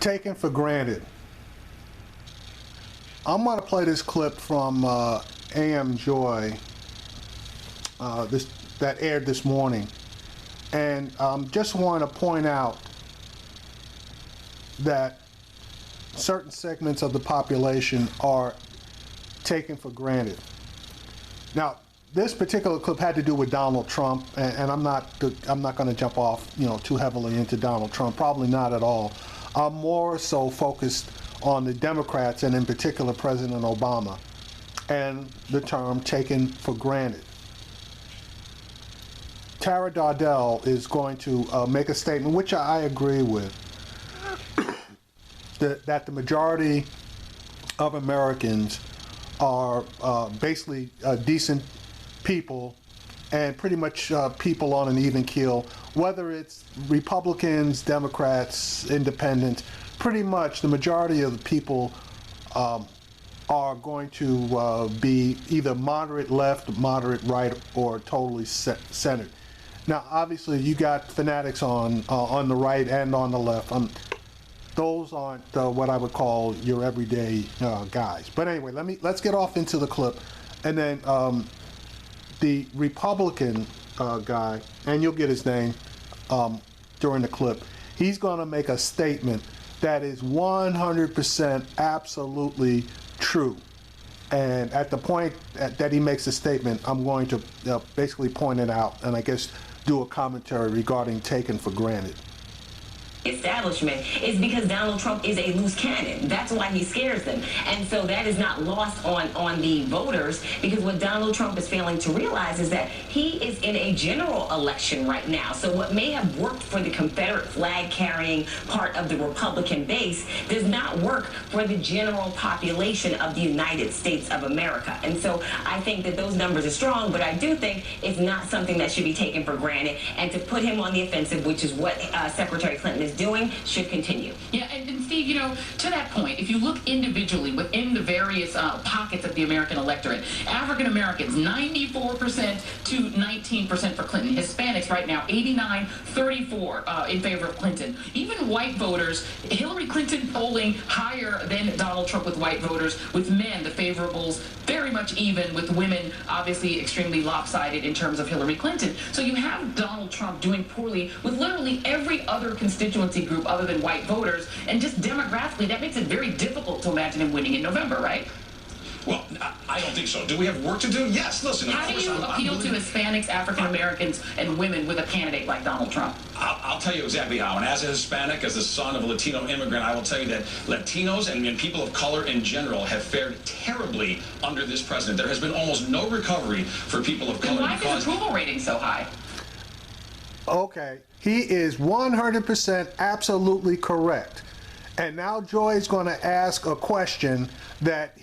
Taken for granted. I'm going to play this clip from AM Joy that aired this morning, and just want to point out that certain segments of the population are taken for granted. Now, this particular clip had to do with Donald Trump, and I'm not going to jump off, too heavily into Donald Trump. Probably not at all. I'm more so focused on the Democrats, and in particular President Obama, and the term taken for granted. Tara Dardell is going to make a statement, which I agree with, that the majority of Americans are basically decent people and pretty much people on an even keel, whether it's Republicans, Democrats, Independents. Pretty much the majority of the people are going to be either moderate left, moderate right, or totally centered. Now, obviously, you got fanatics on the right and on the left. Those aren't what I would call your everyday guys. But anyway, let's get off into the clip, and then the Republican guy, and you'll get his name during the clip. He's going to make a statement that is 100% absolutely true. And at the point that he makes the statement, I'm going to basically point it out and I guess do a commentary regarding taken for granted. Establishment is because Donald Trump is a loose cannon. That's why he scares them. And so that is not lost on the voters, because what Donald Trump is failing to realize is that he is in a general election right now. So what may have worked for the Confederate flag carrying part of the Republican base does not work for the general population of the United States of America. And so I think that those numbers are strong, but I do think it's not something that should be taken for granted, and to put him on the offensive, which is what Secretary Clinton is doing, should continue. Yeah, and Steve, to that point, if you look individually within the various pockets of the American electorate, African Americans, 94% to 19% for Clinton. Hispanics right now, 89-34 in favor of Clinton. Even white voters, Hillary Clinton polling higher than Donald Trump with white voters. With men, the favorables very much even. With women, obviously extremely lopsided in terms of Hillary Clinton. So you have Donald Trump doing poorly with literally every other constituency group other than white voters, and just demographically that makes it very difficult to imagine him winning in November, right? Well, I don't think so. Do we have work to do? Yes. Listen, how do you appeal to Hispanics, African Americans, and women with a candidate like Donald Trump? I'll tell you exactly how. And as a Hispanic, as the son of a Latino immigrant, I will tell you that Latinos and people of color in general have fared terribly under this president. There has been almost no recovery for people of color. Then why is his approval rating so high? Okay, he is 100% absolutely correct. And now Joy's going to ask a question that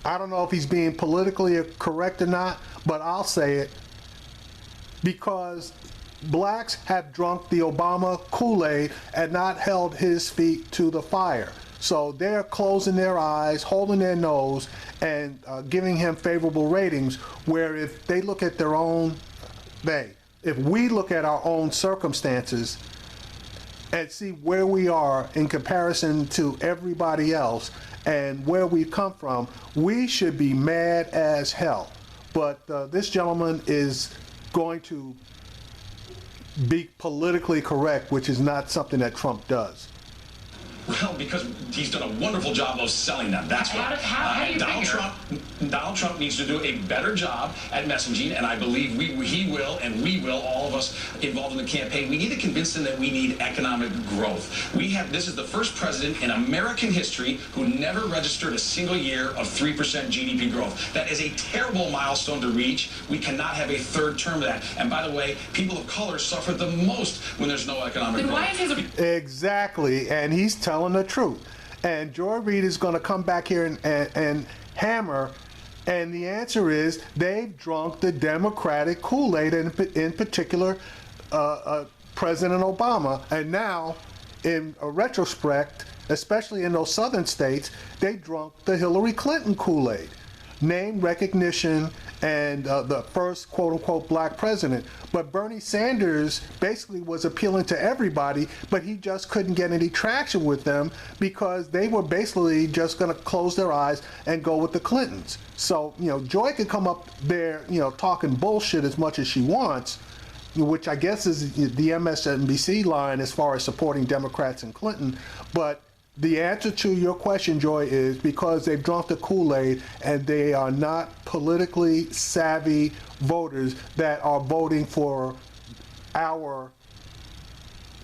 I don't know if he's being politically correct or not, but I'll say it, because blacks have drunk the Obama Kool-Aid and not held his feet to the fire. So they're closing their eyes, holding their nose, and giving him favorable ratings, where if they look at their own, if we look at our own circumstances and see where we are in comparison to everybody else and where we've come from, we should be mad as hell. But this gentleman is going to be politically correct, which is not something that Trump does. Well, because he's done a wonderful job of selling them. That's why. Donald Trump needs to do a better job at messaging, and I believe he will, and we will, all of us involved in the campaign. We need to convince them that we need economic growth. This is the first president in American history who never registered a single year of 3% GDP growth. That is a terrible milestone to reach. We cannot have a third term of that. And by the way, people of color suffer the most when there's no economic growth. Why is his... Exactly, and he's telling the truth. And Joy Reid is going to come back here and hammer, and the answer is they've drunk the Democratic Kool-Aid, in particular President Obama. And now, in a retrospect, especially in those southern states, they drunk the Hillary Clinton Kool-Aid. name recognition and the first quote-unquote black president. But Bernie Sanders basically was appealing to everybody, but he just couldn't get any traction with them because they were basically just going to close their eyes and go with the Clintons. So, Joy could come up there, talking bullshit as much as she wants, which I guess is the MSNBC line as far as supporting Democrats and Clinton. But the answer to your question, Joy, is because they've drunk the Kool-Aid and they are not politically savvy voters that are voting for our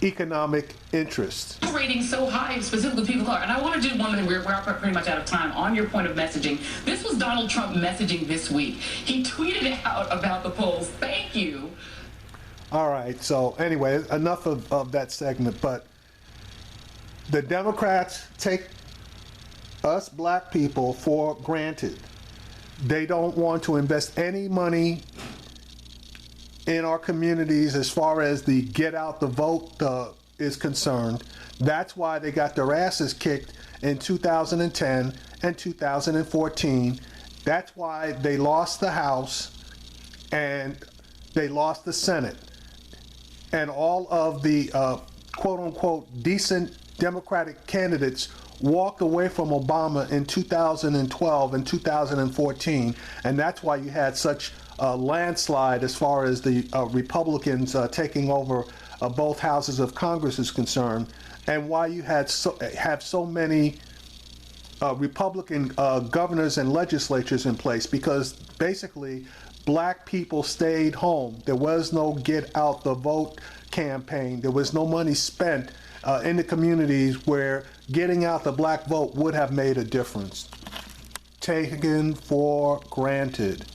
economic interests. Rating so high, specifically people are. And I want to do one thing. We're pretty much out of time. On your point of messaging, this was Donald Trump messaging this week. He tweeted out about the polls. Thank you. All right. So anyway, enough of that segment. But the Democrats take us black people for granted. They don't want to invest any money in our communities as far as the get out the vote is concerned. That's why they got their asses kicked in 2010 and 2014. That's why they lost the House and they lost the Senate. And all of the quote-unquote decent Democratic candidates walked away from Obama in 2012 and 2014, and that's why you had such a landslide as far as the Republicans taking over both houses of Congress is concerned, and why you have so many Republican governors and legislatures in place, because basically black people stayed home. There was no get out the vote campaign. There was no money spent in the communities where getting out the black vote would have made a difference. Taken for granted.